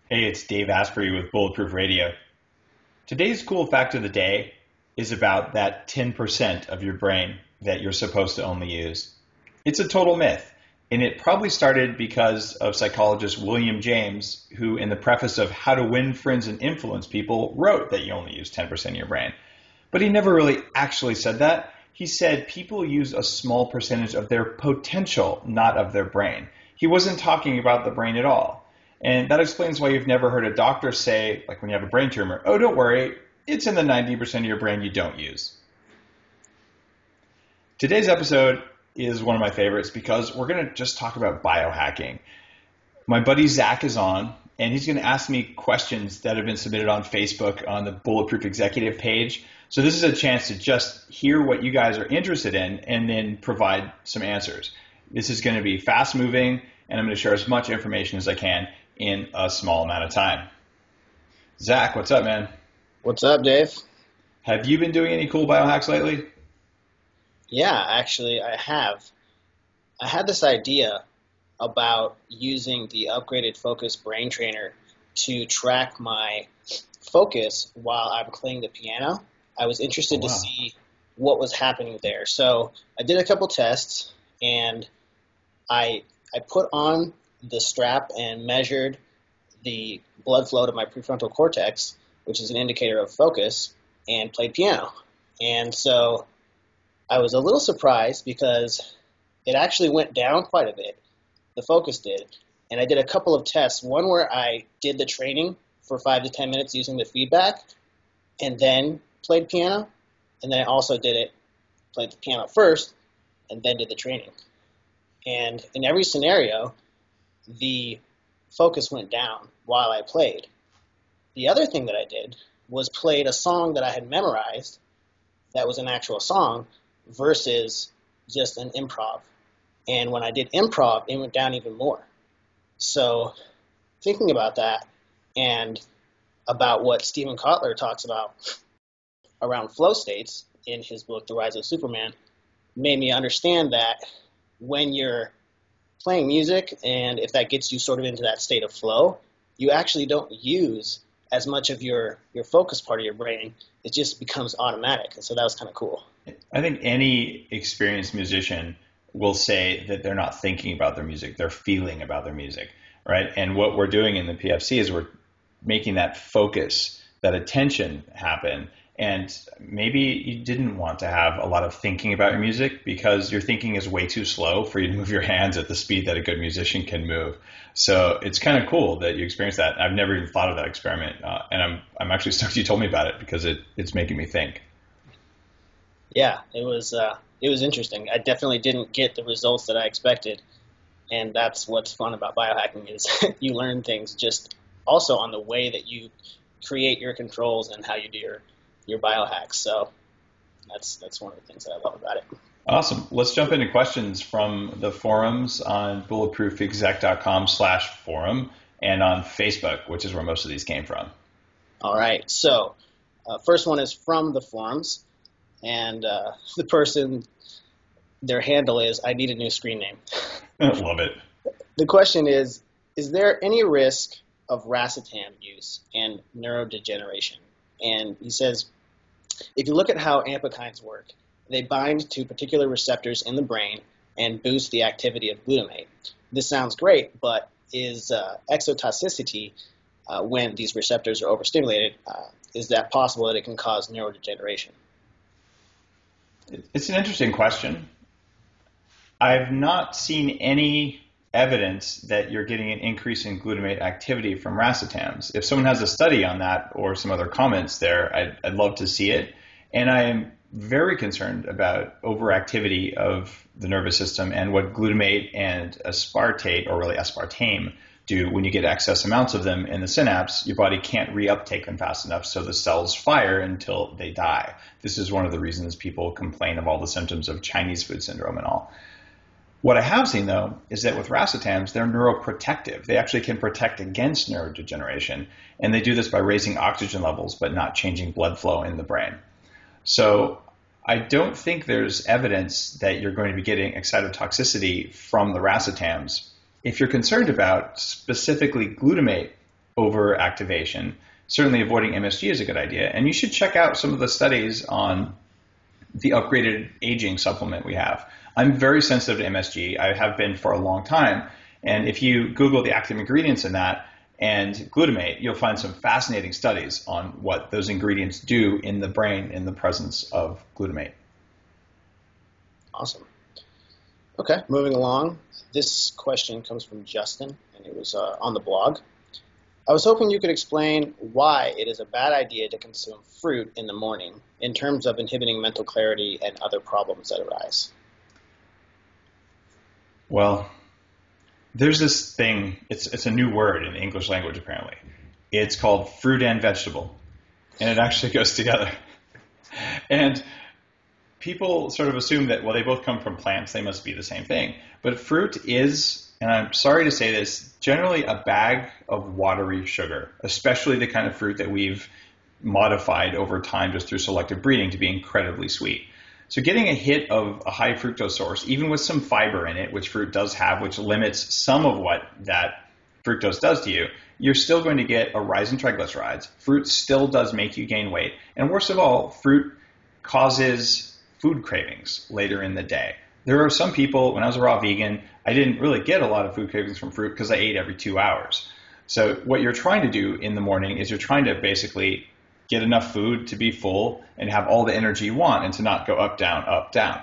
Hey, it's Dave Asprey with Bulletproof Radio. Today's cool fact of the day is about that 10% of your brain that you're supposed to only use. It's a total myth, and it probably started because of psychologist William James, who in the preface of How to Win Friends and Influence People wrote that you only use 10% of your brain. But he never really actually said that. He said people use a small percentage of their potential, not of their brain. He wasn't talking about the brain at all. And that explains why you've never heard a doctor say, like when you have a brain tumor, oh, don't worry, it's in the 90% of your brain you don't use. Today's episode is one of my favorites because we're going to just talk about biohacking. My buddy Zach is on, and he's going to ask me questions that have been submitted on Facebook on the Bulletproof Executive page. So this is a chance to just hear what you guys are interested in and then provide some answers. This is going to be fast moving, and I'm going to share as much information as I can in a small amount of time. Zach, what's up, man? What's up, Dave? Have you been doing any cool biohacks lately? Yeah, actually, I have. I had this idea about using the upgraded Focus Brain Trainer to track my focus while I'm playing the piano. I was interested to see what was happening there. So I did a couple tests, and I put on the strap and measured the blood flow to my prefrontal cortex, which is an indicator of focus, and played piano. And so I was a little surprised because it actually went down quite a bit. The focus did. And I did a couple of tests, one where I did the training for 5 to 10 minutes using the feedback and then played piano. And then I also played the piano first and then did the training. And in every scenario, the focus went down while I played. The other thing that I did was played a song that I had memorized that was an actual song versus just an improv. And when I did improv, it went down even more. So thinking about that and about what Stephen Kotler talks about around flow states in his book, The Rise of Superman, made me understand that when you're playing music, and if that gets you sort of into that state of flow, you actually don't use as much of your focus part of your brain. It just becomes automatic. And so that was kind of cool. I think any experienced musician will say that they're not thinking about their music, they're feeling about their music, right? And what we're doing in the PFC is we're making that focus, that attention happen. And maybe you didn't want to have a lot of thinking about your music because your thinking is way too slow for you to move your hands at the speed that a good musician can move. So it's kind of cool that you experienced that. I've never even thought of that experiment, and I'm actually stoked you told me about it because it's making me think. Yeah, it was interesting. I definitely didn't get the results that I expected, and that's what's fun about biohacking is you learn things just also on the way that you create your controls and how you do your biohacks. So that's one of the things that I love about it. Awesome. Let's jump into questions from the forums on bulletproofexec.com/forum and on Facebook, which is where most of these came from. All right. So first one is from the forums, and the person, their handle is, I need a new screen name. Love it. The question is there any risk of Racetam use and neurodegeneration? And he says, if you look at how ampakines work, they bind to particular receptors in the brain and boost the activity of glutamate. This sounds great, but is exotoxicity when these receptors are overstimulated, is that possible that it can cause neurodegeneration? It's an interesting question. I've not seen any evidence that you're getting an increase in glutamate activity from racetams. If someone has a study on that or some other comments there, I'd love to see it. And I am very concerned about overactivity of the nervous system and what glutamate and aspartate, or really aspartame, do when you get excess amounts of them in the synapse. Your body can't reuptake them fast enough, so the cells fire until they die. This is one of the reasons people complain of all the symptoms of Chinese food syndrome and all. What I have seen, though, is that with racetams, they're neuroprotective. They actually can protect against neurodegeneration, and they do this by raising oxygen levels but not changing blood flow in the brain. So I don't think there's evidence that you're going to be getting excitotoxicity from the racetams. If you're concerned about specifically glutamate overactivation. Certainly avoiding MSG is a good idea. And you should check out some of the studies on the upgraded aging supplement we have. I'm very sensitive to MSG. I have been for a long time. And if you Google the active ingredients in that and glutamate, you'll find some fascinating studies on what those ingredients do in the brain in the presence of glutamate. Awesome. Okay, moving along. This question comes from Justin, and it was on the blog. I was hoping you could explain why it is a bad idea to consume fruit in the morning in terms of inhibiting mental clarity and other problems that arise. Well, there's this thing, it's a new word in the English language apparently. It's called fruit and vegetable, and it actually goes together. And people sort of assume that, well, they both come from plants, they must be the same thing. But fruit is, and I'm sorry to say this, generally a bag of watery sugar, especially the kind of fruit that we've modified over time just through selective breeding to be incredibly sweet. So getting a hit of a high fructose source, even with some fiber in it, which fruit does have, which limits some of what that fructose does to you, you're still going to get a rise in triglycerides. Fruit still does make you gain weight. And worst of all, fruit causes food cravings later in the day. There are some people, when I was a raw vegan, I didn't really get a lot of food cravings from fruit because I ate every 2 hours. So what you're trying to do in the morning is you're trying to basically get enough food to be full and have all the energy you want and to not go up, down, up, down.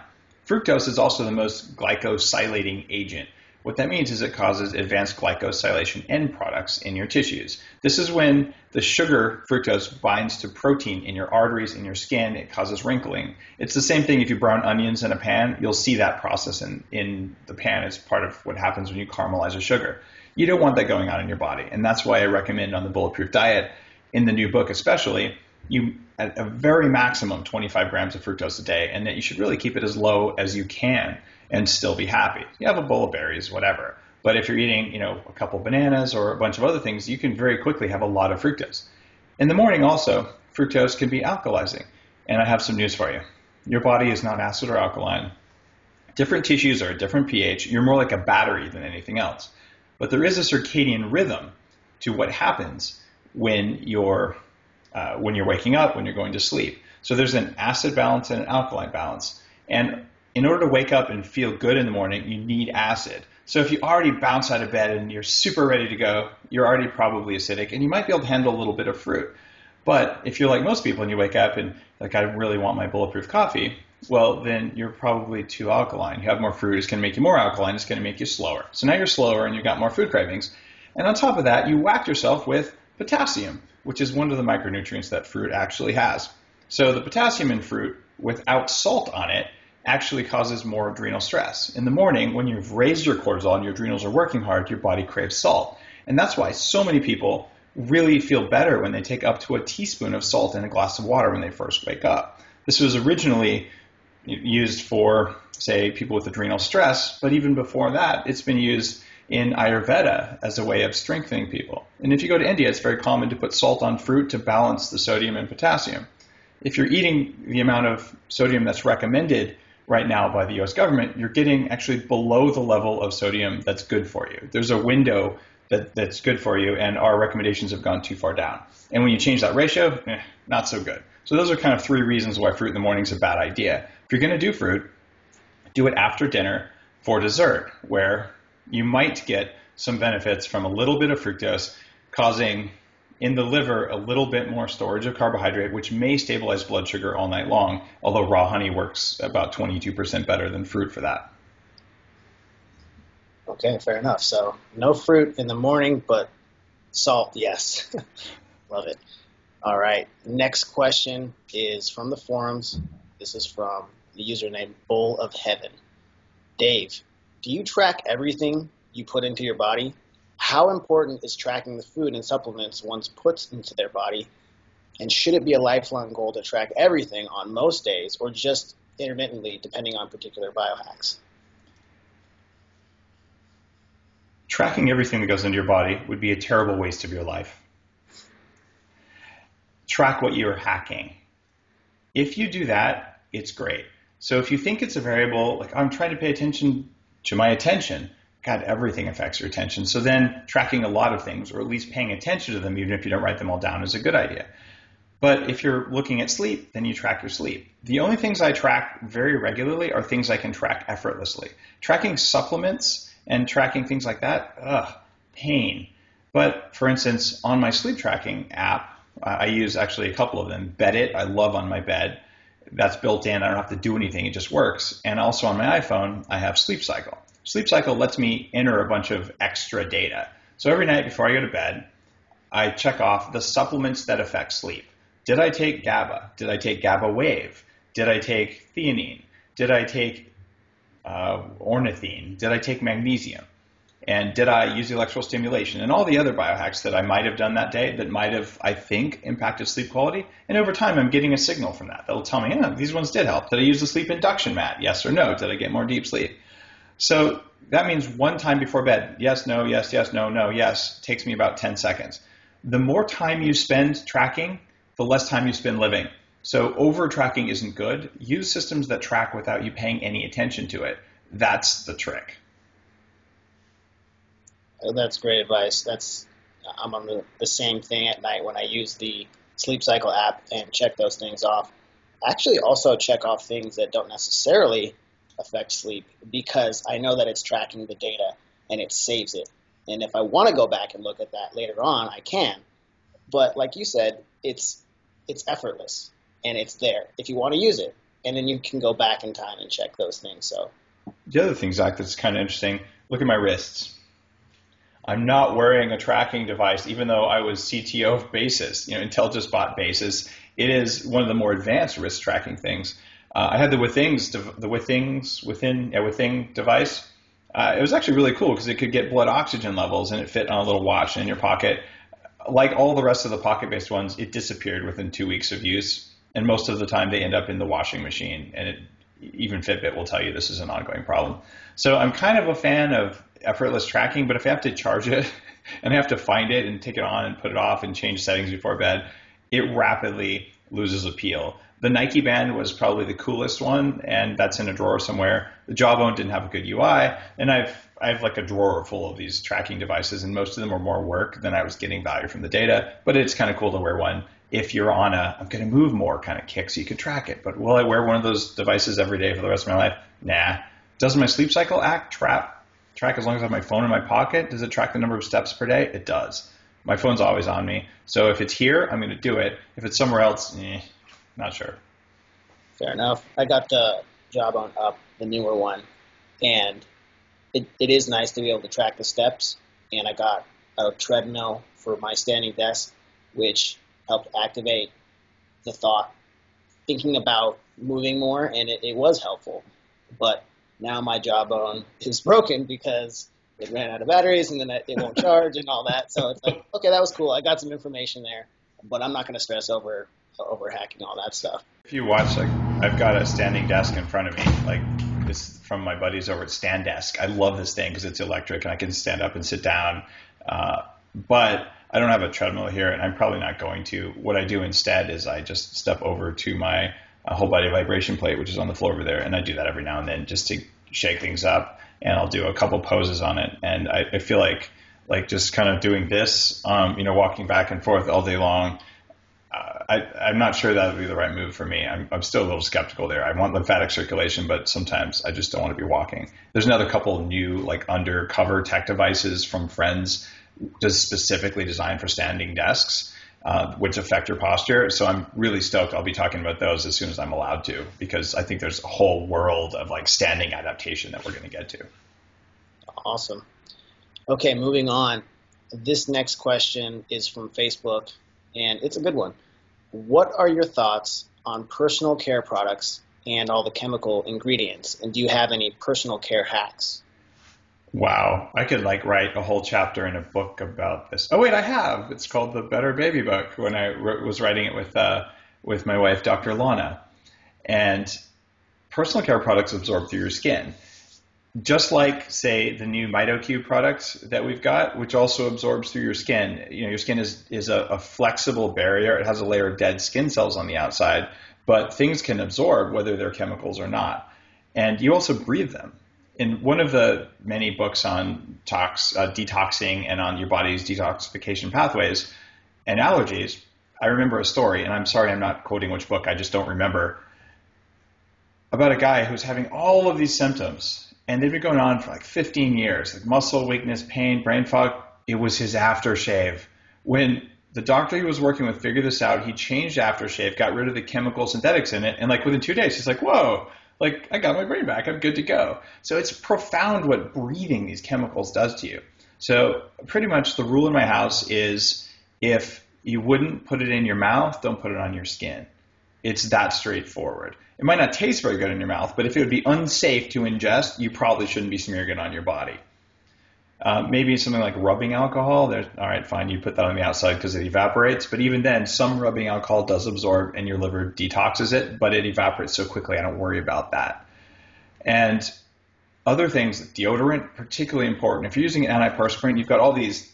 Fructose is also the most glycosylating agent. What that means is it causes advanced glycosylation end products in your tissues. This is when the sugar fructose binds to protein in your arteries, in your skin. It causes wrinkling. It's the same thing if you brown onions in a pan. You'll see that process in the pan. It's part of what happens when you caramelize a sugar. You don't want that going on in your body. And that's why I recommend on the Bulletproof diet, in the new book especially, you at a very maximum 25 grams of fructose a day, and that you should really keep it as low as you can and still be happy. You have a bowl of berries, whatever. But if you're eating, a couple bananas or a bunch of other things, you can very quickly have a lot of fructose. In the morning also, fructose can be alkalizing. And I have some news for you. Your body is not acid or alkaline. Different tissues are a different pH. You're more like a battery than anything else. But there is a circadian rhythm to what happens when you're waking up, when you're going to sleep. So there's an acid balance and an alkaline balance. And in order to wake up and feel good in the morning, you need acid. So if you already bounce out of bed and you're super ready to go, you're already probably acidic, and you might be able to handle a little bit of fruit. But if you're like most people and you wake up and I really want my Bulletproof coffee, well, then you're probably too alkaline. You have more fruit, it's going to make you more alkaline, it's going to make you slower. So now you're slower and you've got more food cravings. And on top of that, you whacked yourself with potassium, which is one of the micronutrients that fruit actually has. So the potassium in fruit, without salt on it, actually causes more adrenal stress. In the morning, when you've raised your cortisol and your adrenals are working hard, your body craves salt. And that's why so many people really feel better when they take up to a teaspoon of salt in a glass of water when they first wake up. This was originally used for, say, people with adrenal stress, but even before that, it's been used in Ayurveda as a way of strengthening people. And if you go to India, it's very common to put salt on fruit to balance the sodium and potassium. If you're eating the amount of sodium that's recommended right now by the US government, you're getting actually below the level of sodium that's good for you. There's a window that's good for you, and our recommendations have gone too far down. And when you change that ratio, not so good. So those are kind of 3 reasons why fruit in the morning is a bad idea. If you're going to do fruit, do it after dinner for dessert, where you might get some benefits from a little bit of fructose causing in the liver a little bit more storage of carbohydrate, which may stabilize blood sugar all night long, although raw honey works about 22% better than fruit for that. Okay, fair enough. So no fruit in the morning, but salt, yes. Love it. All right, next question is from the forums. This is from the username Bowl of Heaven. Dave, do you track everything you put into your body? How important is tracking the food and supplements one puts into their body? And should it be a lifelong goal to track everything on most days or just intermittently depending on particular biohacks? Tracking everything that goes into your body would be a terrible waste of your life. Track what you're hacking. If you do that, it's great. So if you think it's a variable, like I'm trying to pay attention to my attention, God, everything affects your attention. So then tracking a lot of things, or at least paying attention to them, even if you don't write them all down, is a good idea. But if you're looking at sleep, then you track your sleep. The only things I track very regularly are things I can track effortlessly. Tracking supplements and tracking things like that, pain. But for instance, on my sleep tracking app, I use actually a couple of them. Bedit, I love on my bed. That's built in. I don't have to do anything. It just works. And also on my iPhone, I have Sleep Cycle. Sleep Cycle lets me enter a bunch of extra data. So every night before I go to bed, I check off the supplements that affect sleep. Did I take GABA? Did I take GABA wave? Did I take theanine? Did I take ornithine? Did I take magnesium? And did I use electrical stimulation? And all the other biohacks that I might have done that day that might have, I think, impacted sleep quality. And over time, I'm getting a signal from that. That'll tell me, yeah, these ones did help. Did I use the sleep induction mat? Yes or no? Did I get more deep sleep? So that means one time before bed, yes, no, yes, yes, no, no, yes, takes me about 10 seconds. The more time you spend tracking, the less time you spend living. So over tracking isn't good. Use systems that track without you paying any attention to it. That's the trick. Oh, that's great advice. I'm on the same thing at night when I use the Sleep Cycle app and check those things off. I actually also check off things that don't necessarily affect sleep because I know that it's tracking the data and it saves it. And if I want to go back and look at that later on, I can. But like you said, it's effortless and it's there if you want to use it. And then you can go back in time and check those things. So the other thing, Zach, that's kind of interesting, look at my wrists. I'm not wearing a tracking device, even though I was CTO of Basis, Intel just bought Basis. It is one of the more advanced wrist tracking things. I had the Withing device. It was actually really cool because it could get blood oxygen levels and it fit on a little watch in your pocket. Like all the rest of the pocket-based ones, it disappeared within 2 weeks of use. And most of the time they end up in the washing machine. And even Fitbit will tell you this is an ongoing problem. So I'm kind of a fan of effortless tracking, but if I have to charge it and I have to find it and take it on and put it off and change settings before bed, it rapidly loses appeal. The Nike Band was probably the coolest one, and that's in a drawer somewhere. The Jawbone didn't have a good UI, and I have like a drawer full of these tracking devices, and most of them are more work than I was getting value from the data, but it's kind of cool to wear one if you're on a I'm going to move more kind of kick so you can track it. But will I wear one of those devices every day for the rest of my life? Nah. Does my Sleep Cycle app track as long as I have my phone in my pocket? Does it track the number of steps per day? It does. My phone's always on me. So if it's here, I'm going to do it. If it's somewhere else, not sure. Fair enough. I got the Jawbone Up, the newer one, and it is nice to be able to track the steps. And I got a treadmill for my standing desk, which helped activate the thought, thinking about moving more, and it was helpful. But now my Jawbone is broken because it ran out of batteries and then it won't charge and all that. So it's like, okay, that was cool. I got some information there, but I'm not going to stress over hacking all that stuff. If you watch, I've got a standing desk in front of me, this from my buddies over at Stand Desk. I love this thing because it's electric and I can stand up and sit down. But I don't have a treadmill here, and I'm probably not going to. What I do instead is I just step over to my whole body vibration plate, which is on the floor over there, and I do that every now and then just to shake things up, and I'll do a couple poses on it. And I feel like just kind of doing this, walking back and forth all day long, I'm not sure that would be the right move for me. I'm still a little skeptical there. I want lymphatic circulation, but sometimes I just don't want to be walking. There's another couple new undercover tech devices from friends just specifically designed for standing desks, which affect your posture. So I'm really stoked. I'll be talking about those as soon as I'm allowed to, because I think there's a whole world of standing adaptation that we're going to get to. Awesome. Okay, moving on. This next question is from Facebook, and it's a good one. What are your thoughts on personal care products and all the chemical ingredients? And do you have any personal care hacks? Wow. I could write a whole chapter in a book about this. Oh, wait, I have. It's called The Better Baby Book when I was writing it with my wife, Dr. Lana. And personal care products absorb through your skin. Just like, say, the new MitoQ products that we've got, which also absorbs through your skin. Your skin is a flexible barrier. It has a layer of dead skin cells on the outside, but things can absorb whether they're chemicals or not. And you also breathe them. In one of the many books on detoxing and on your body's detoxification pathways and allergies, I remember a story, and I'm sorry I'm not quoting which book, I just don't remember, about a guy who's having all of these symptoms, and they've been going on for like 15 years, like muscle weakness, pain, brain fog. It was his aftershave. When the doctor he was working with figured this out, he changed aftershave, got rid of the chemical synthetics in it, and like within 2 days, he's like, whoa, like I got my brain back, I'm good to go. So it's profound what breathing these chemicals does to you. So pretty much the rule in my house is if you wouldn't put it in your mouth, don't put it on your skin. It's that straightforward. It might not taste very good in your mouth, but if it would be unsafe to ingest, you probably shouldn't be smearing it on your body. Maybe something like rubbing alcohol. All right, fine, you put that on the outside because it evaporates. But even then, some rubbing alcohol does absorb and your liver detoxes it, but it evaporates so quickly, I don't worry about that. And other things, deodorant, particularly important. If you're using antiperspirant, you've got all these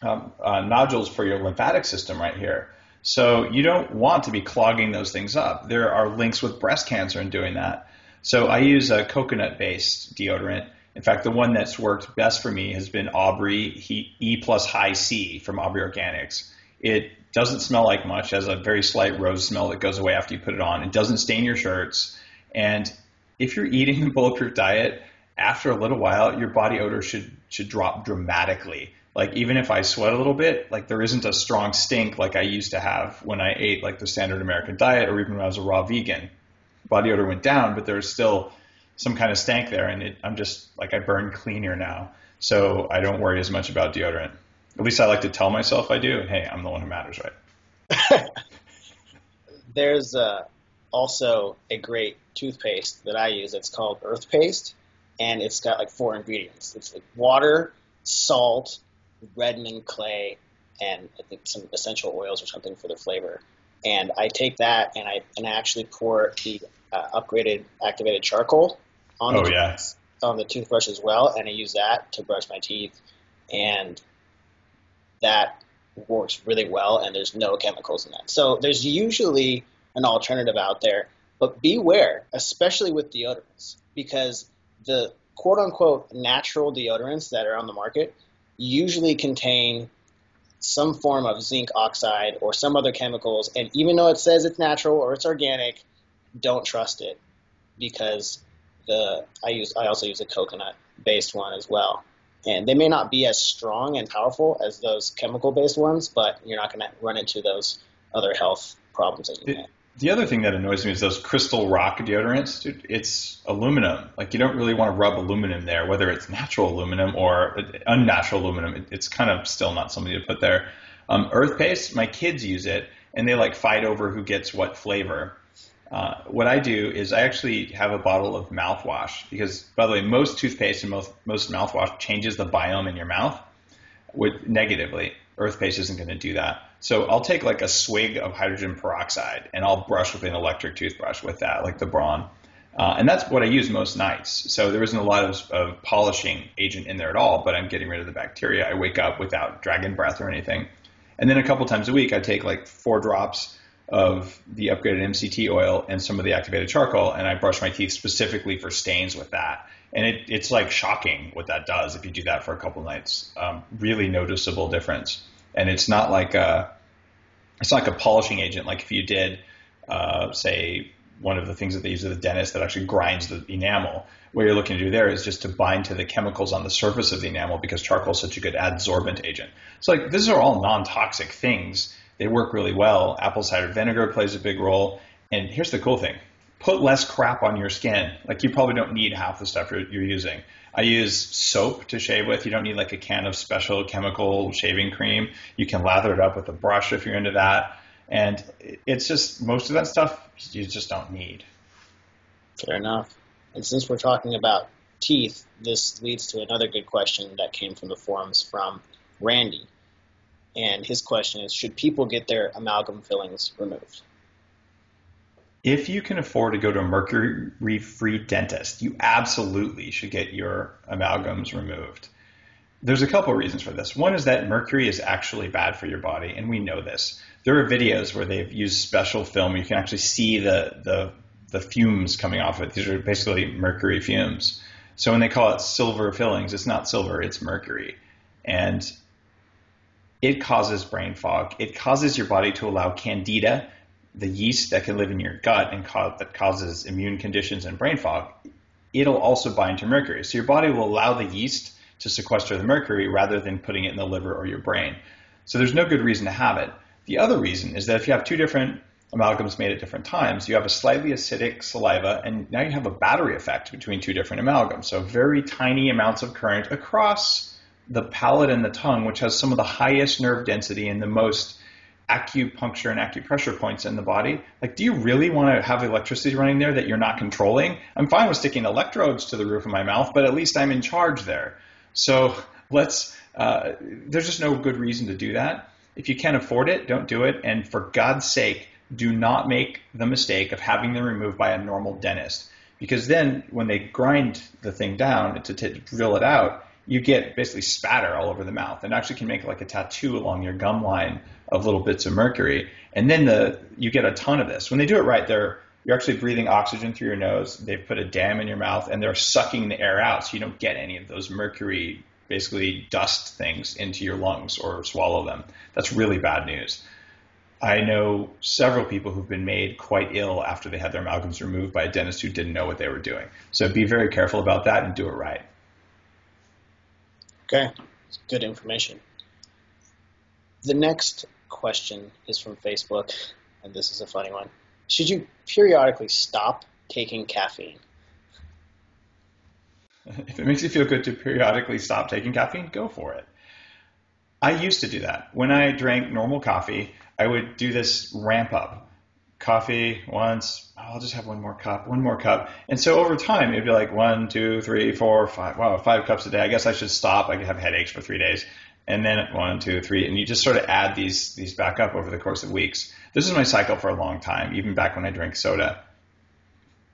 nodules for your lymphatic system right here. So you don't want to be clogging those things up. There are links with breast cancer in doing that. So I use a coconut-based deodorant. In fact, the one that's worked best for me has been Aubrey E plus high C from Aubrey Organics. It doesn't smell like much, has a very slight rose smell that goes away after you put it on. It doesn't stain your shirts. And if you're eating the Bulletproof diet, after a little while, your body odor should drop dramatically. Like even if I sweat a little bit, like there isn't a strong stink like I used to have when I ate like the standard American diet or even when I was a raw vegan. Body odor went down, but there's still some kind of stank there, and I'm just like I burn cleaner now, so I don't worry as much about deodorant. At least I like to tell myself I do. And hey, I'm the one who matters, right? There's also a great toothpaste that I use. It's called Earth Paste, and it's got like 4 ingredients. It's like water, salt, Redmond clay, and I think some essential oils or something for the flavor. And I take that and I actually pour the upgraded activated charcoal on the toothbrush as well, and I use that to brush my teeth, and that works really well, and there's no chemicals in that. So there's usually an alternative out there, but beware, especially with deodorants, because the quote-unquote natural deodorants that are on the market usually contain some form of zinc oxide or some other chemicals, and even though it says it's natural or it's organic, don't trust it, because I also use a coconut-based one as well. And they may not be as strong and powerful as those chemical-based ones, but you're not going to run into those other health problems that you may. The other thing that annoys me is those Crystal Rock deodorants. Dude, it's aluminum. Like you don't really want to rub aluminum there, whether it's natural aluminum or unnatural aluminum. It's kind of still not something to put there. Earth Paste, my kids use it, and they like fight over who gets what flavor. What I do is I actually have a bottle of mouthwash because, by the way, most toothpaste and most mouthwash changes the biome in your mouth negatively. Earth Paste isn't going to do that. So I'll take like a swig of hydrogen peroxide and I'll brush with an electric toothbrush with that, like the Braun. And that's what I use most nights. So there isn't a lot of polishing agent in there at all, but I'm getting rid of the bacteria. I wake up without dragon breath or anything. And then a couple times a week, I take like 4 drops of the upgraded MCT oil and some of the activated charcoal, and I brush my teeth specifically for stains with that. And it's like shocking what that does if you do that for a couple nights. Really noticeable difference. And it's not like a polishing agent. Like if you did, say, one of the things that they use at the dentist that actually grinds the enamel. What you're looking to do there is just to bind to the chemicals on the surface of the enamel because charcoal is such a good adsorbent agent. So like these are all non-toxic things. They work really well. Apple cider vinegar plays a big role. And here's the cool thing. Put less crap on your skin. Like you probably don't need half the stuff you're using. I use soap to shave with. You don't need like a can of special chemical shaving cream. You can lather it up with a brush if you're into that. And it's just most of that stuff you just don't need. Fair enough. And since we're talking about teeth, this leads to another good question that came from the forums from Randy. And his question is, should people get their amalgam fillings removed? If you can afford to go to a mercury-free dentist, you absolutely should get your amalgams removed. There's a couple of reasons for this. One is that mercury is actually bad for your body, and we know this. There are videos where they've used special film. You can actually see the fumes coming off of it. These are basically mercury fumes. So when they call it silver fillings, it's not silver, it's mercury. And it causes brain fog. It causes your body to allow candida, the yeast that can live in your gut and that causes immune conditions and brain fog. It'll also bind to mercury. So your body will allow the yeast to sequester the mercury rather than putting it in the liver or your brain. So there's no good reason to have it. The other reason is that if you have two different amalgams made at different times, you have a slightly acidic saliva, and now you have a battery effect between two different amalgams. So very tiny amounts of current across the palate and the tongue, which has some of the highest nerve density and the most acupuncture and acupressure points in the body. Like, do you really want to have electricity running there that you're not controlling? I'm fine with sticking electrodes to the roof of my mouth, but at least I'm in charge there. So there's just no good reason to do that. If you can't afford it, don't do it. And for God's sake, do not make the mistake of having them removed by a normal dentist. Because then when they grind the thing down to drill it out, you get basically spatter all over the mouth, and actually can make like a tattoo along your gum line of little bits of mercury. And then you get a ton of this. When they do it right, you're actually breathing oxygen through your nose. They've put a dam in your mouth, and they're sucking the air out so you don't get any of those mercury, basically dust things into your lungs or swallow them. That's really bad news. I know several people who've been made quite ill after they had their amalgams removed by a dentist who didn't know what they were doing. So be very careful about that and do it right. Okay, it's good information. The next question is from Facebook, and this is a funny one. Should you periodically stop taking caffeine? If it makes you feel good to periodically stop taking caffeine, go for it. I used to do that. When I drank normal coffee, I would do this ramp up. Coffee once, I'll just have one more cup. And so over time, it'd be like 1, 2, 3, 4, 5. Wow, 5 cups a day. I guess I should stop. I could have headaches for 3 days. And then 1, 2, 3. And you just sort of add these back up over the course of weeks. This is my cycle for a long time, even back when I drank soda.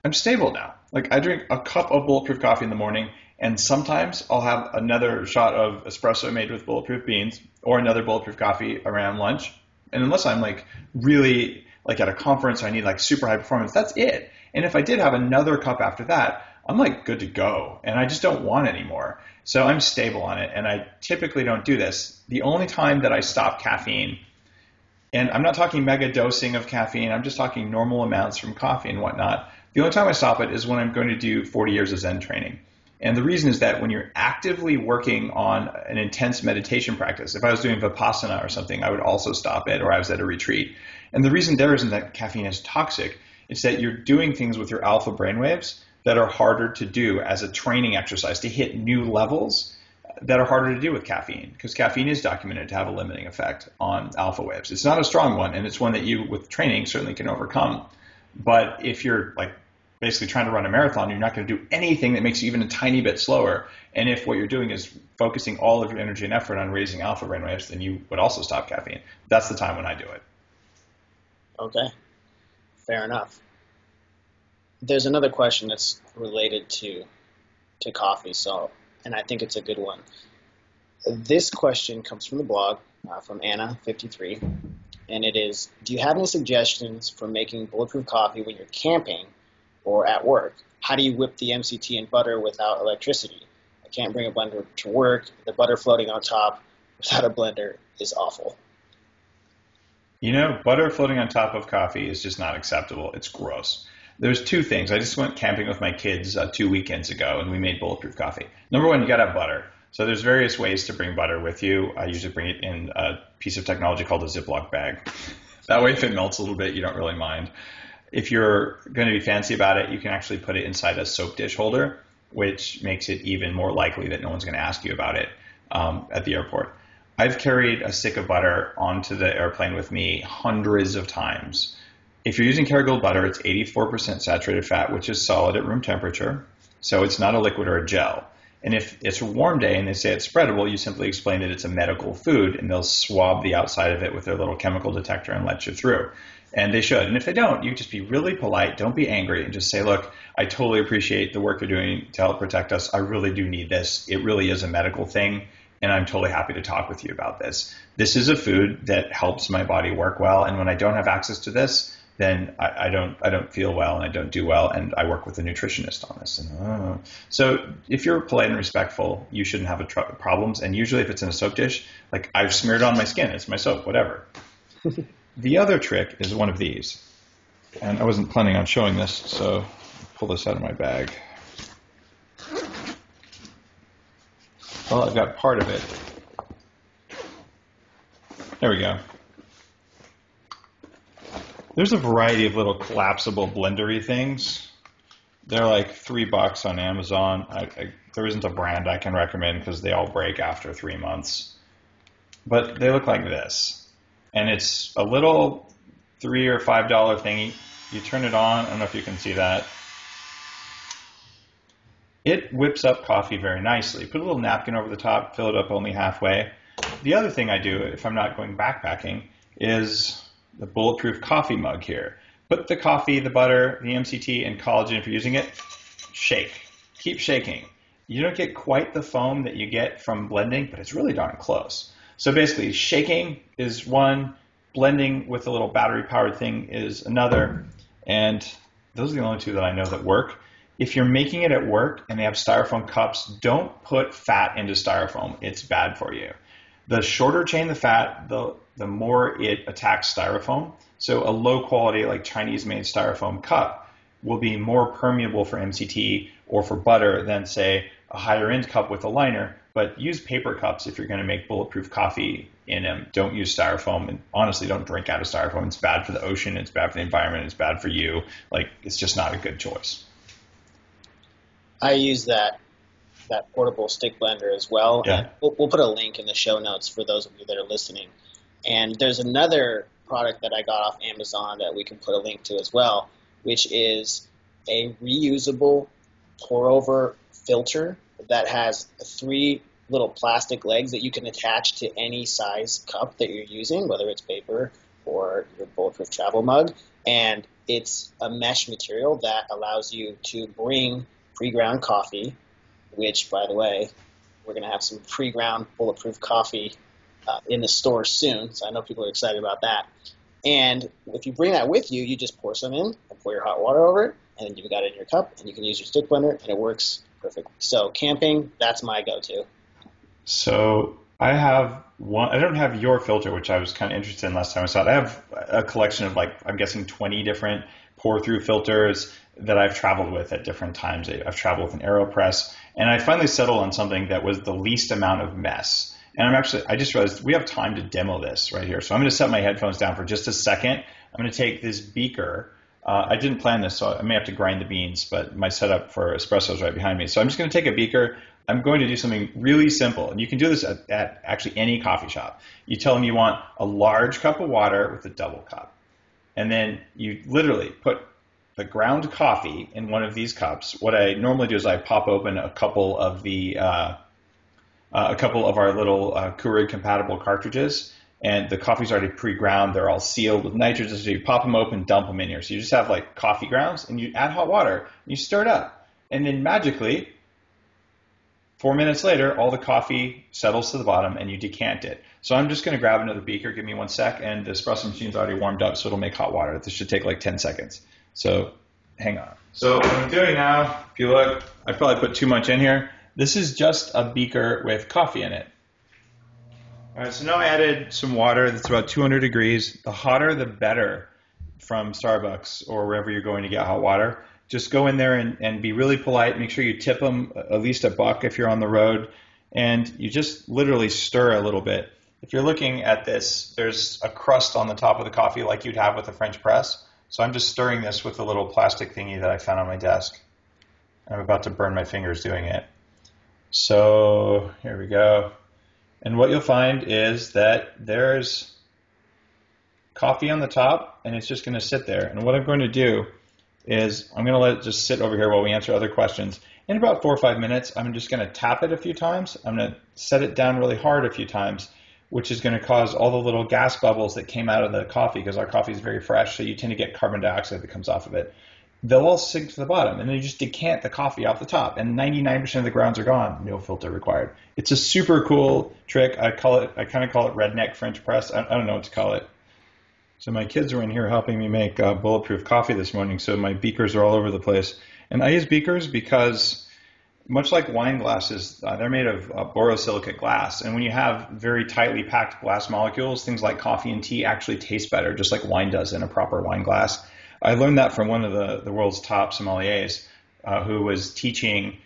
I'm stable now. Like, I drink a cup of Bulletproof coffee in the morning, and sometimes I'll have another shot of espresso made with Bulletproof beans or another Bulletproof coffee around lunch. And unless I'm like really like at a conference, I need like super high performance, that's it. And if I did have another cup after that, I'm like good to go, and I just don't want any more. So I'm stable on it, and I typically don't do this. The only time that I stop caffeine, and I'm not talking mega dosing of caffeine, I'm just talking normal amounts from coffee and whatnot. The only time I stop it is when I'm going to do 40 years of Zen training. And the reason is that when you're actively working on an intense meditation practice, if I was doing Vipassana or something, I would also stop it, or I was at a retreat. And the reason there isn't that caffeine is toxic, it's that you're doing things with your alpha brainwaves that are harder to do as a training exercise to hit new levels that are harder to do with caffeine, because caffeine is documented to have a limiting effect on alpha waves. It's not a strong one, and it's one that you, with training, certainly can overcome. But if you're like basically trying to run a marathon, you're not going to do anything that makes you even a tiny bit slower. And if what you're doing is focusing all of your energy and effort on raising alpha brainwaves, then you would also stop caffeine. That's the time when I do it. Okay, fair enough. There's another question that's related to coffee, and I think it's a good one. This question comes from the blog, from Anna53, and it is, do you have any suggestions for making Bulletproof coffee when you're camping or at work? How do you whip the MCT and butter without electricity? I can't bring a blender to work. The butter floating on top without a blender is awful. You know, butter floating on top of coffee is just not acceptable. It's gross. There's two things. I just went camping with my kids 2 weekends ago, and we made Bulletproof coffee. Number one, you got to have butter. So there's various ways to bring butter with you. I usually bring it in a piece of technology called a Ziploc bag. That way, if it melts a little bit, you don't really mind. If you're going to be fancy about it, you can actually put it inside a soap dish holder, which makes it even more likely that no one's going to ask you about it at the airport. I've carried a stick of butter onto the airplane with me hundreds of times. If you're using Kerrygold butter, it's 84% saturated fat, which is solid at room temperature. So it's not a liquid or a gel. And if it's a warm day and they say it's spreadable, you simply explain that it's a medical food, and they'll swab the outside of it with their little chemical detector and let you through. And they should. And if they don't, you just be really polite. Don't be angry, and just say, look, I totally appreciate the work you're doing to help protect us. I really do need this. It really is a medical thing, and I'm totally happy to talk with you about this. This is a food that helps my body work well, and when I don't have access to this, then I don't feel well and I don't do well, and I work with a nutritionist on this. And, so if you're polite and respectful, you shouldn't have problems. And usually if it's in a soap dish, like I've smeared it on my skin, it's my soap, whatever. The other trick is one of these. And I wasn't planning on showing this, so I'll pull this out of my bag. Well, I've got part of it. There we go. There's a variety of little collapsible blendery things. They're like $3 on Amazon. There isn't a brand I can recommend because they all break after 3 months. But they look like this. And it's a little $3 or $5 thingy. You turn it on. I don't know if you can see that. It whips up coffee very nicely. Put a little napkin over the top, fill it up only halfway. The other thing I do, if I'm not going backpacking, is the Bulletproof coffee mug here. Put the coffee, the butter, the MCT, and collagen if you're using it. Shake. Keep shaking. You don't get quite the foam that you get from blending, but it's really darn close. So basically, shaking is one, blending with a little battery-powered thing is another, and those are the only two that I know that work. If you're making it at work and they have styrofoam cups, don't put fat into styrofoam. It's bad for you. The shorter chain the fat, the more it attacks styrofoam. So a low quality, like Chinese-made styrofoam cup will be more permeable for MCT or for butter than, say, a higher-end cup with a liner. But use paper cups if you're going to make bulletproof coffee in them. Don't use styrofoam, and honestly, don't drink out of styrofoam. It's bad for the ocean. It's bad for the environment. It's bad for you. Like, it's just not a good choice. I use that portable stick blender as well. Yeah. And we'll put a link in the show notes for those of you that are listening. And there's another product that I got off Amazon that we can put a link to as well, which is a reusable pour-over filter that has 3 little plastic legs that you can attach to any size cup that you're using, whether it's paper or your Bulletproof travel mug. And it's a mesh material that allows you to bring pre-ground coffee, which, by the way, we're going to have some pre-ground Bulletproof coffee in the store soon, so I know people are excited about that. And if you bring that with you, you just pour some in and pour your hot water over it, and then you've got it in your cup, and you can use your stick blender, and it works perfect. So camping, that's my go-to. So I have one. I don't have your filter, which I was kind of interested in last time I saw it. I have a collection of, like, I'm guessing 20 different pour-through filters that I've traveled with at different times. I've traveled with an AeroPress, and I finally settled on something that was the least amount of mess. And I just realized we have time to demo this right here. So I'm going to set my headphones down for just a second. I'm going to take this beaker. I didn't plan this, so I may have to grind the beans, but my setup for espresso is right behind me. So I'm just going to take a beaker. I'm going to do something really simple, and you can do this at actually any coffee shop. You tell them you want a large cup of water with a double cup, and then you literally put the ground coffee in one of these cups. What I normally do is I pop open a couple of our little Keurig compatible cartridges, and the coffee's already pre-ground. They're all sealed with nitrogen, so you pop them open, dump them in here. So you just have like coffee grounds, and you add hot water, and you stir it up, and then magically, 4 minutes later, all the coffee settles to the bottom, and you decant it. So I'm just going to grab another beaker. Give me 1 sec, and the espresso machine's already warmed up, so it'll make hot water. This should take like 10 seconds. So hang on. So what I'm doing now, if you look, I probably put too much in here. This is just a beaker with coffee in it. All right, so now I added some water that's about 200 degrees. The hotter, the better from Starbucks or wherever you're going to get hot water. Just go in there and be really polite. Make sure you tip them at least $1 if you're on the road. And you just literally stir a little bit. If you're looking at this, there's a crust on the top of the coffee like you'd have with a French press. So I'm just stirring this with a little plastic thingy that I found on my desk. I'm about to burn my fingers doing it. So here we go. And what you'll find is that there's coffee on the top, and it's just going to sit there. And what I'm going to do is I'm going to let it just sit over here while we answer other questions. In about 4 or 5 minutes, I'm just going to tap it a few times. I'm going to set it down really hard a few times, which is going to cause all the little gas bubbles that came out of the coffee, because our coffee is very fresh, so you tend to get carbon dioxide that comes off of it. They'll all sink to the bottom, and then you just decant the coffee off the top, and 99% of the grounds are gone. No filter required. It's a super cool trick. I kind of call it redneck French press. I don't know what to call it. So my kids were in here helping me make bulletproof coffee this morning, so my beakers are all over the place. And I use beakers because, much like wine glasses, they're made of borosilicate glass. And when you have very tightly packed glass molecules, things like coffee and tea actually taste better, just like wine does in a proper wine glass. I learned that from one of the world's top sommeliers who was teaching,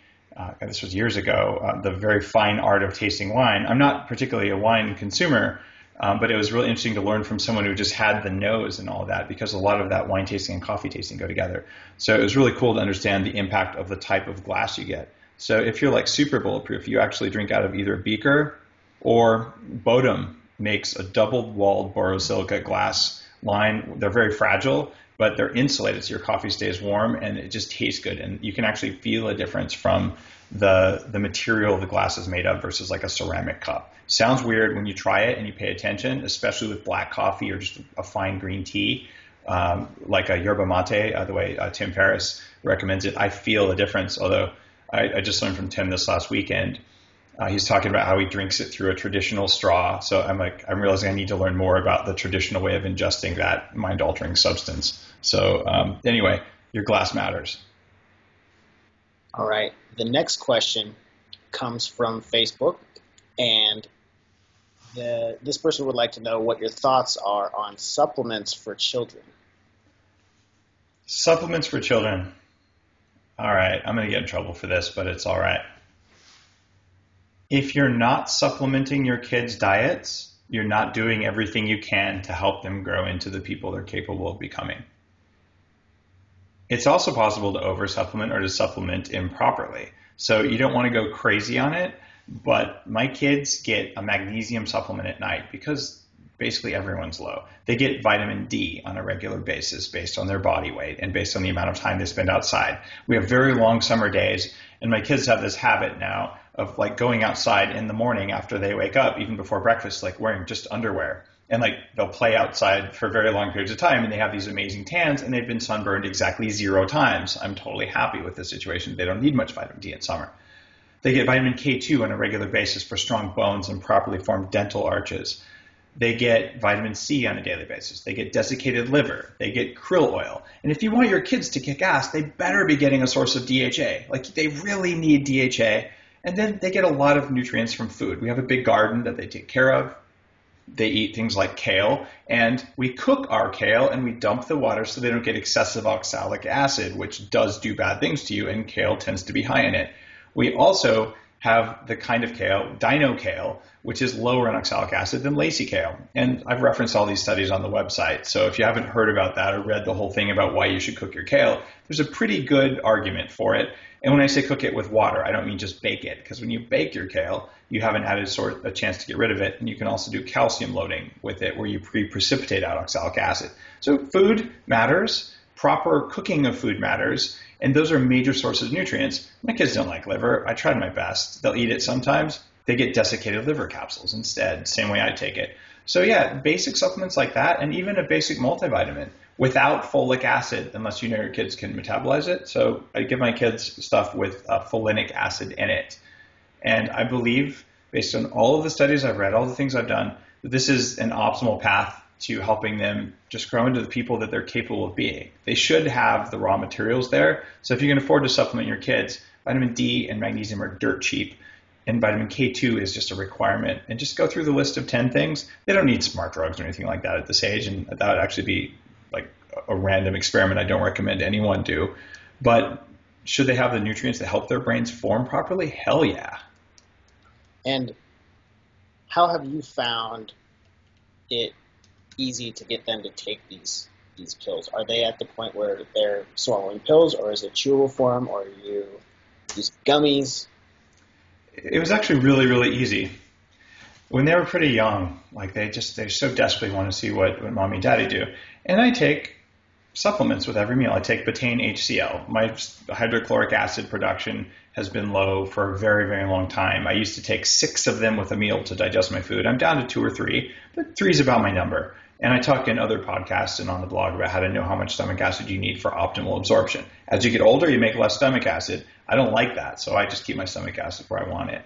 this was years ago, the very fine art of tasting wine. I'm not particularly a wine consumer, but it was really interesting to learn from someone who just had the nose and all of that, because a lot of that wine tasting and coffee tasting go together. So it was really cool to understand the impact of the type of glass you get. So if you're like super bulletproof, you actually drink out of either a beaker, or Bodum makes a double-walled borosilicate glass line. They're very fragile, but they're insulated so your coffee stays warm and it just tastes good. And you can actually feel a difference from the material the glass is made of versus like a ceramic cup. Sounds weird when you try it and you pay attention, especially with black coffee or just a fine green tea, like a yerba mate, the way Tim Ferriss recommends it. I feel a difference, although I just learned from Tim this last weekend. He's talking about how he drinks it through a traditional straw. So I'm realizing I need to learn more about the traditional way of ingesting that mind-altering substance. So anyway, your glass matters. All right. The next question comes from Facebook, and this person would like to know what your thoughts are on supplements for children. Supplements for children. All right. I'm going to get in trouble for this, but it's all right. If you're not supplementing your kids' diets, you're not doing everything you can to help them grow into the people they're capable of becoming. It's also possible to over-supplement or to supplement improperly. So you don't want to go crazy on it, but my kids get a magnesium supplement at night because basically everyone's low. They get vitamin D on a regular basis based on their body weight and based on the amount of time they spend outside. We have very long summer days, and my kids have this habit now of like going outside in the morning after they wake up, even before breakfast, like wearing just underwear. And like they'll play outside for very long periods of time, and they have these amazing tans, and they've been sunburned exactly 0 times. I'm totally happy with this situation. They don't need much vitamin D in summer. They get vitamin K2 on a regular basis for strong bones and properly formed dental arches. They get vitamin C on a daily basis. They get desiccated liver. They get krill oil. And if you want your kids to kick ass, they better be getting a source of DHA. Like they really need DHA. And then they get a lot of nutrients from food. We have a big garden that they take care of. They eat things like kale, and we cook our kale and we dump the water so they don't get excessive oxalic acid, which does do bad things to you, and kale tends to be high in it. We also have the kind of kale, dino kale, which is lower in oxalic acid than lacy kale. And I've referenced all these studies on the website. So if you haven't heard about that or read the whole thing about why you should cook your kale, there's a pretty good argument for it. And when I say cook it with water, I don't mean just bake it, because when you bake your kale, you have an added a chance to get rid of it. And you can also do calcium loading with it, where you precipitate out oxalic acid. So food matters. Proper cooking of food matters. And those are major sources of nutrients. My kids don't like liver. I tried my best. They'll eat it sometimes. They get desiccated liver capsules instead, same way I take it. So yeah, basic supplements like that, and even a basic multivitamin without folic acid, unless you know your kids can metabolize it. So I give my kids stuff with folinic acid in it. And I believe, based on all of the studies I've read, all the things I've done, that this is an optimal path to helping them just grow into the people that they're capable of being. They should have the raw materials there. So if you can afford to supplement your kids, vitamin D and magnesium are dirt cheap. And vitamin K2 is just a requirement. And just go through the list of 10 things. They don't need smart drugs or anything like that at this age. And that would actually be like a random experiment I don't recommend anyone do. But should they have the nutrients that help their brains form properly? Hell yeah. And how have you found it easy to get them to take these pills? Are they at the point where they're swallowing pills, or is it chewable form, or are you use gummies? It was actually really, really easy. When they were pretty young, like they so desperately want to see what mommy and daddy do. And I take supplements with every meal. I take betaine HCl. My hydrochloric acid production has been low for a very, very long time. I used to take 6 of them with a meal to digest my food. I'm down to 2 or 3, but 3 is about my number. And I talk in other podcasts and on the blog about how to know how much stomach acid you need for optimal absorption. As you get older, you make less stomach acid. I don't like that, so I just keep my stomach acid where I want it.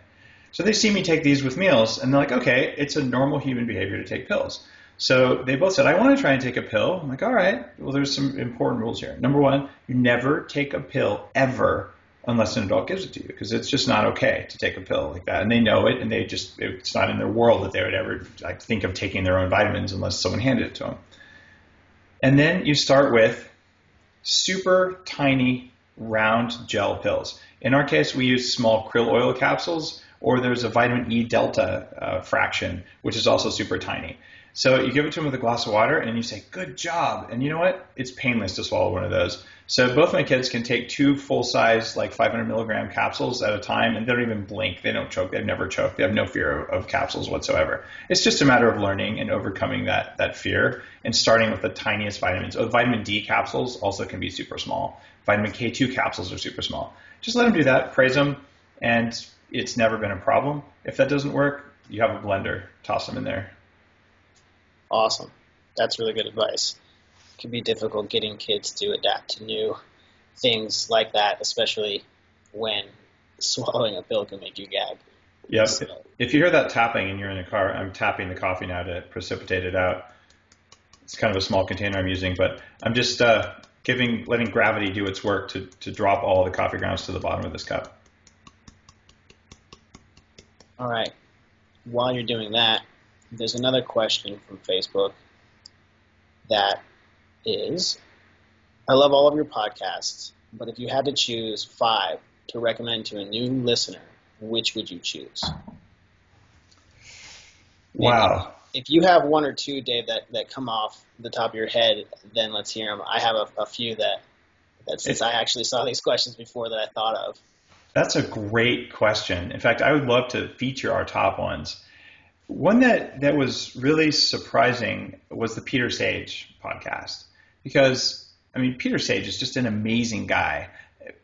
So they see me take these with meals, and they're like, okay, it's a normal human behavior to take pills. So they both said, I want to try and take a pill. I'm like, all right, well, there's some important rules here. Number one, you never take a pill ever unless an adult gives it to you, because it's just not okay to take a pill like that. And they know it, and it's not in their world that they would ever like think of taking their own vitamins unless someone handed it to them. And then you start with super tiny round gel pills. In our case, we use small krill oil capsules, or there's a vitamin E delta fraction, which is also super tiny. So you give it to them with a glass of water and you say, good job. And you know what? It's painless to swallow one of those. So both my kids can take 2 full-size, like 500 milligram capsules at a time, and they don't even blink. They don't choke. They've never choked. They have no fear of capsules whatsoever. It's just a matter of learning and overcoming that fear and starting with the tiniest vitamins. Oh, vitamin D capsules also can be super small. Vitamin K2 capsules are super small. Just let them do that, praise them, and it's never been a problem. If that doesn't work, you have a blender. Toss them in there. Awesome. That's really good advice. It can be difficult getting kids to adapt to new things like that, especially when swallowing a pill can make you gag. Yep. So, if you hear that tapping and you're in the car, I'm tapping the coffee now to precipitate it out. It's kind of a small container I'm using, but I'm just letting gravity do its work to drop all the coffee grounds to the bottom of this cup. All right. While you're doing that, there's another question from Facebook that is, I love all of your podcasts, but if you had to choose 5 to recommend to a new listener, which would you choose? Wow. If you have 1 or 2, Dave, that come off the top of your head, then let's hear them. I have a few that since I actually saw these questions before that I thought of. That's a great question. In fact, I would love to feature our top ones. One that was really surprising was the Peter Sage podcast, because, I mean, Peter Sage is just an amazing guy,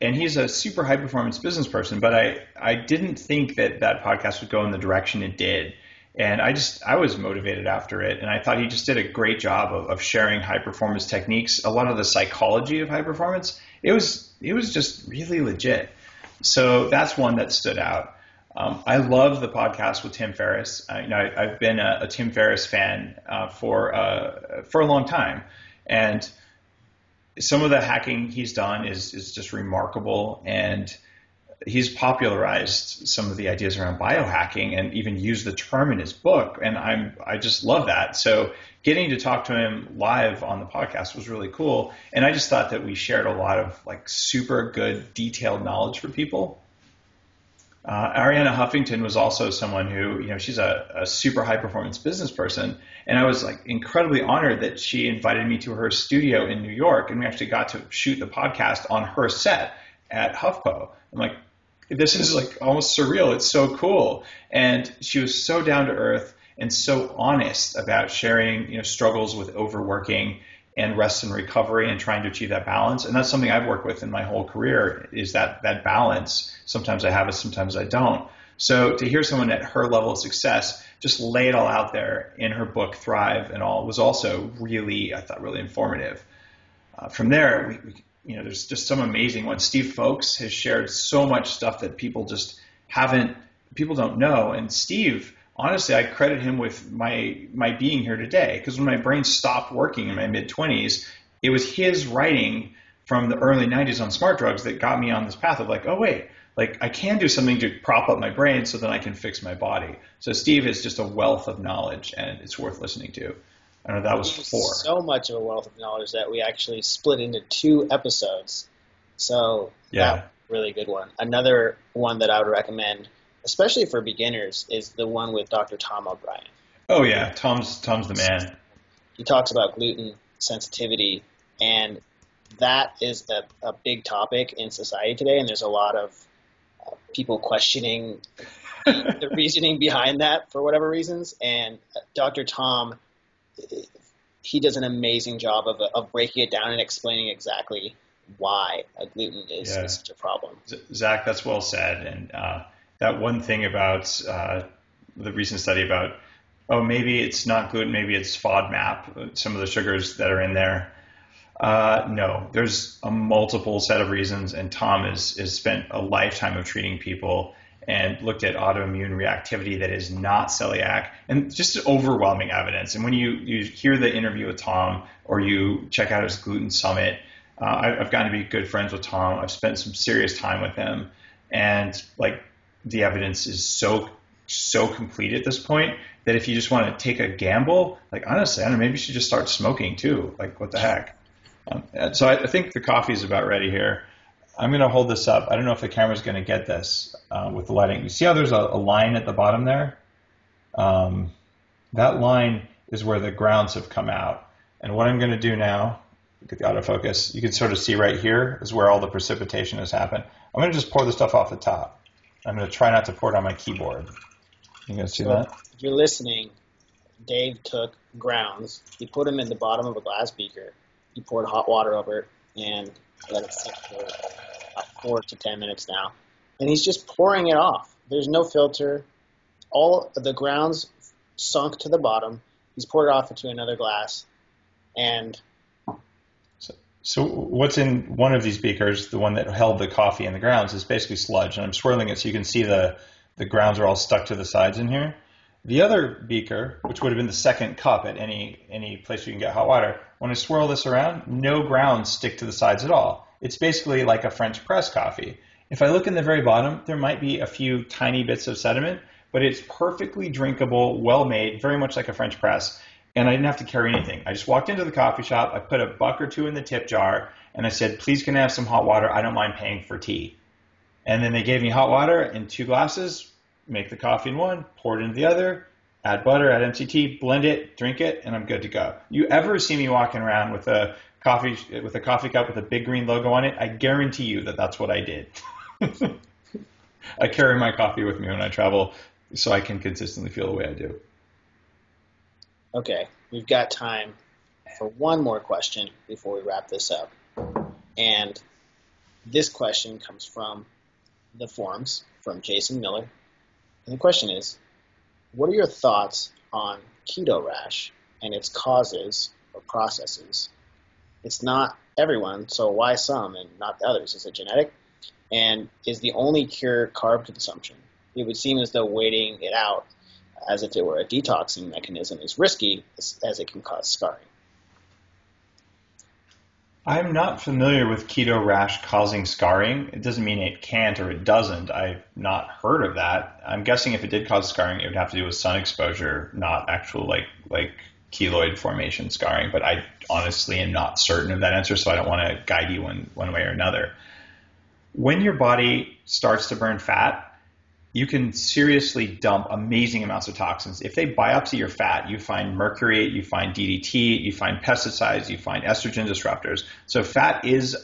and he's a super high-performance business person, but I didn't think that podcast would go in the direction it did, and I was motivated after it, and I thought he just did a great job of sharing high-performance techniques, a lot of the psychology of high performance. It was just really legit. So that's one that stood out. I love the podcast with Tim Ferriss. I've been a Tim Ferriss fan for a long time, and some of the hacking he's done is just remarkable. And he's popularized some of the ideas around biohacking, and even used the term in his book. And I just love that. So getting to talk to him live on the podcast was really cool. And I just thought that we shared a lot of like super good detailed knowledge for people. Arianna Huffington was also someone who, she's a super high performance business person. And I was like incredibly honored that she invited me to her studio in New York. And we actually got to shoot the podcast on her set at HuffPo. I'm like, this is like almost surreal. It's so cool. And she was so down to earth and so honest about sharing, struggles with overworking and rest and recovery and trying to achieve that balance. And that's something I've worked with in my whole career, is that balance. Sometimes I have it, sometimes I don't. So to hear someone at her level of success just lay it all out there in her book, Thrive and all, was also really, I thought, really informative. From there, there's just some amazing ones. Steve Folks has shared so much stuff that people don't know. And Steve, honestly, I credit him with my being here today, because when my brain stopped working in my mid-20s, it was his writing from the early 90s on smart drugs that got me on this path of like, oh, wait, like I can do something to prop up my brain so that I can fix my body. So Steve is just a wealth of knowledge, and it's worth listening to. I know that was 4. So much of a wealth of knowledge that we actually split into 2 episodes. So yeah, that's a really good one. Another one that I would recommend, especially for beginners, is the one with Dr. Tom O'Brien. Oh yeah, Tom's the man. He talks about gluten sensitivity, and that is a big topic in society today, and there's a lot of people questioning the reasoning behind that for whatever reasons. And Dr. Tom, he does an amazing job of breaking it down and explaining exactly why gluten is such a problem. Zach, that's well said. And that one thing about the recent study about, maybe it's not gluten, maybe it's FODMAP, some of the sugars that are in there. No, there's a multiple set of reasons, and Tom has spent a lifetime of treating people and looked at autoimmune reactivity that is not celiac, and just overwhelming evidence. And when you hear the interview with Tom, or you check out his gluten summit, I've gotten to be good friends with Tom. I've spent some serious time with him, and like the evidence is so complete at this point that if you just want to take a gamble, like honestly, I don't know, maybe you should just start smoking too. Like what the heck? So I think the coffee is about ready here. I'm going to hold this up. I don't know if the camera's going to get this with the lighting. You see how there's a line at the bottom there? That line is where the grounds have come out. And what I'm going to do now, get the autofocus, you can sort of see right here is where all the precipitation has happened. I'm going to just pour the stuff off the top. I'm going to try not to pour it on my keyboard. You guys see that? If you're listening, Dave took grounds. He put them in the bottom of a glass beaker. He poured hot water over it and let it sit for about 4 to 10 minutes now. And he's just pouring it off. There's no filter. All of the grounds sunk to the bottom. He's poured it off into another glass. And so what's in one of these beakers, the one that held the coffee and the grounds, is basically sludge. And I'm swirling it so you can see the grounds are all stuck to the sides in here. The other beaker, which would have been the second cup at any place you can get hot water, when I swirl this around, no grounds stick to the sides at all. It's basically like a French press coffee. If I look in the very bottom, there might be a few tiny bits of sediment, but it's perfectly drinkable, well made, very much like a French press. And I didn't have to carry anything. I just walked into the coffee shop, I put $1 or $2 in the tip jar, and I said, please can I have some hot water? I don't mind paying for tea. And then they gave me hot water in 2 glasses, make the coffee in one, pour it into the other, add butter, add MCT, blend it, drink it, and I'm good to go. You ever see me walking around with a coffee cup with a big green logo on it, I guarantee you that that's what I did. I carry my coffee with me when I travel so I can consistently feel the way I do. Okay, we've got time for one more question before we wrap this up. And this question comes from the forums, from Jason Miller. And the question is, what are your thoughts on keto rash and its causes or processes? It's not everyone, so why some and not the others? Is it genetic? And is the only cure carb consumption? It would seem as though waiting it out as if it were a detoxing mechanism is risky, as it can cause scarring. I'm not familiar with keto rash causing scarring. It doesn't mean it can't or it doesn't. I've not heard of that. I'm guessing if it did cause scarring, it would have to do with sun exposure, not actual like keloid formation scarring. But I honestly am not certain of that answer, so I don't want to guide you one way or another. When your body starts to burn fat, you can seriously dump amazing amounts of toxins. If they biopsy your fat, you find mercury, you find DDT, you find pesticides, you find estrogen disruptors. So fat is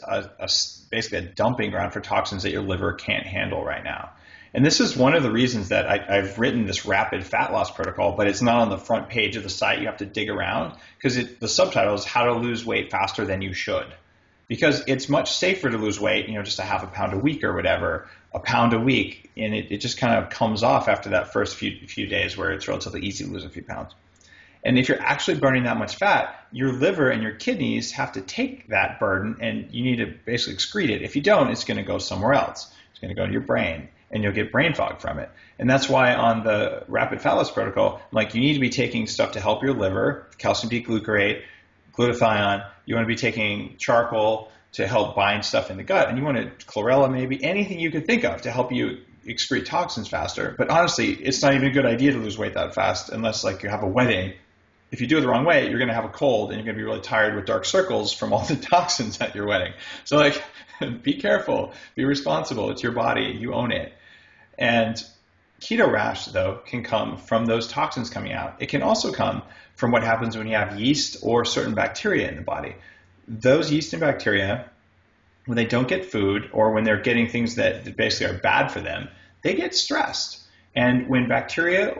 basically a dumping ground for toxins that your liver can't handle right now. And this is one of the reasons that I've written this rapid fat loss protocol, but it's not on the front page of the site. You have to dig around because the subtitle is how to lose weight faster than you should. Because it's much safer to lose weight, just a half a pound a week or whatever, a pound a week, and it just kind of comes off after that first few days where it's relatively easy to lose a few pounds. And if you're actually burning that much fat, your liver and your kidneys have to take that burden, and you need to basically excrete it. If you don't, it's going to go somewhere else. It's going to go to your brain, and you'll get brain fog from it. And that's why on the rapid fat loss protocol, you need to be taking stuff to help your liver, calcium D-glucarate, glutathione. You want to be taking charcoal to help bind stuff in the gut, and you want chlorella, maybe anything you could think of to help you excrete toxins faster. But honestly, it's not even a good idea to lose weight that fast unless you have a wedding. If you do it the wrong way, you're going to have a cold and you're going to be really tired with dark circles from all the toxins at your wedding. So be careful, be responsible. It's your body, you own it. And keto rash, though, can come from those toxins coming out. It can also come from what happens when you have yeast or certain bacteria in the body. Those yeast and bacteria, when they don't get food or when they're getting things that basically are bad for them, they get stressed. And when bacteria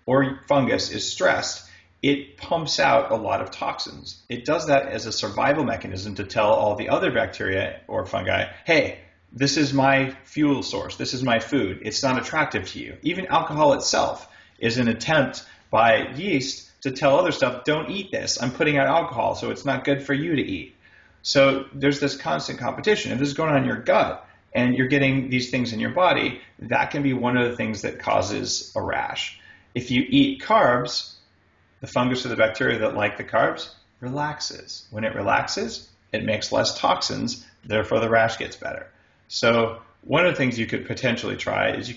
or fungus is stressed, it pumps out a lot of toxins. It does that as a survival mechanism to tell all the other bacteria or fungi, hey, this is my fuel source. This is my food. It's not attractive to you. Even alcohol itself is an attempt by yeast to tell other stuff, don't eat this. I'm putting out alcohol, so it's not good for you to eat. So there's this constant competition. If this is going on in your gut, and you're getting these things in your body, that can be one of the things that causes a rash. If you eat carbs, the fungus or the bacteria that like the carbs relaxes. When it relaxes, it makes less toxins, therefore the rash gets better. So one of the things you could potentially try is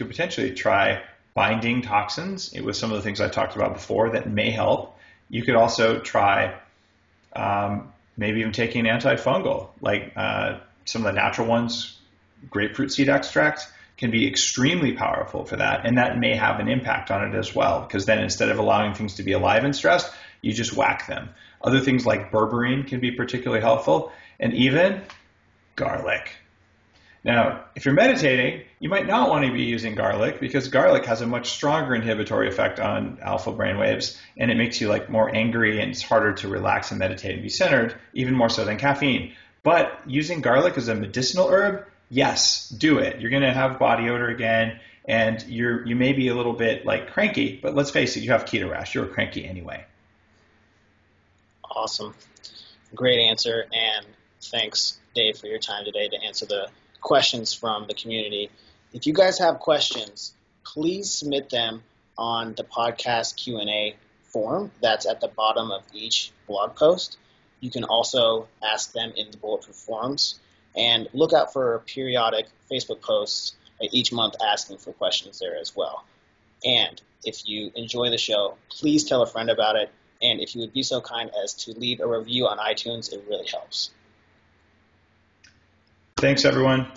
binding toxins. It was some of the things I talked about before that may help. You could also try maybe even taking an antifungal, like some of the natural ones, grapefruit seed extract can be extremely powerful for that, and that may have an impact on it as well, because then instead of allowing things to be alive and stressed, you just whack them. Other things like berberine can be particularly helpful, and even garlic. Now, if you're meditating, you might not want to be using garlic, because garlic has a much stronger inhibitory effect on alpha brainwaves, and it makes you like more angry, and it's harder to relax and meditate and be centered, even more so than caffeine. But using garlic as a medicinal herb, yes, do it. You're going to have body odor again, and you may be a little bit like cranky, but let's face it, you have keto rash. You're cranky anyway. Awesome. Great answer, and thanks, Dave, for your time today to answer the questions from the community. If you guys have questions, please submit them on the podcast Q&A form that's at the bottom of each blog post. You can also ask them in the Bulletproof forums, and look out for periodic Facebook posts each month asking for questions there as well. And if you enjoy the show, please tell a friend about it. And if you would be so kind as to leave a review on iTunes, it really helps. Thanks, everyone.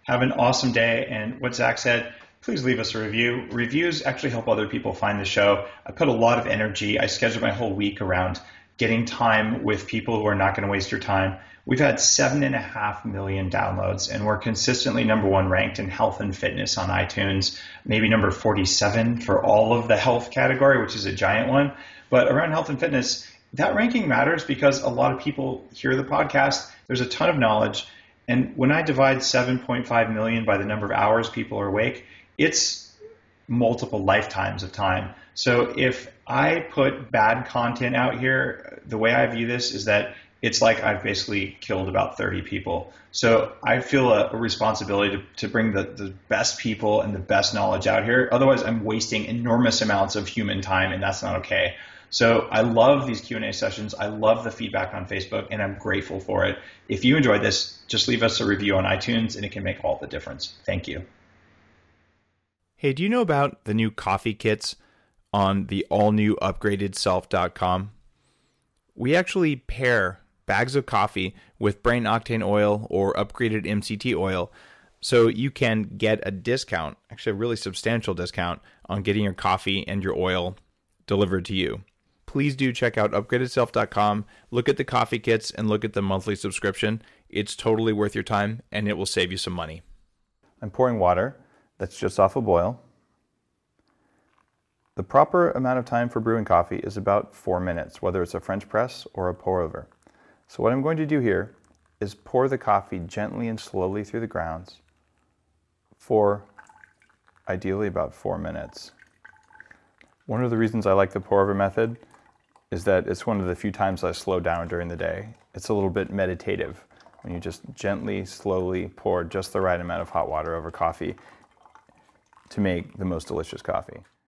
Have an awesome day. And what Zach said, please leave us a review. Reviews actually help other people find the show. I put a lot of energy. I scheduled my whole week around getting time with people who are not going to waste your time. We've had 7.5 million downloads, and we're consistently #1 ranked in health and fitness on iTunes, maybe number 47 for all of the health category, which is a giant one. But around health and fitness, that ranking matters because a lot of people hear the podcast. There's a ton of knowledge. And when I divide 7.5 million by the number of hours people are awake, it's multiple lifetimes of time. So if I put bad content out here, the way I view this is that it's like I've basically killed about 30 people. So I feel a responsibility to bring the best people and the best knowledge out here. Otherwise, I'm wasting enormous amounts of human time, and that's not okay. So I love these Q&A sessions. I love the feedback on Facebook, and I'm grateful for it. If you enjoyed this, just leave us a review on iTunes, and it can make all the difference. Thank you. Hey, do you know about the new coffee kits on the all-new upgradedself.com? We actually pair bags of coffee with brain octane oil or upgraded MCT oil, so you can get a discount, actually a really substantial discount, on getting your coffee and your oil delivered to you. Please do check out upgradedself.com, look at the coffee kits, and look at the monthly subscription. It's totally worth your time, and it will save you some money. I'm pouring water that's just off a boil. The proper amount of time for brewing coffee is about 4 minutes, whether it's a French press or a pour over. So what I'm going to do here is pour the coffee gently and slowly through the grounds for ideally about 4 minutes. One of the reasons I like the pour over method is that it's one of the few times I slow down during the day. It's a little bit meditative when you just gently, slowly pour just the right amount of hot water over coffee to make the most delicious coffee.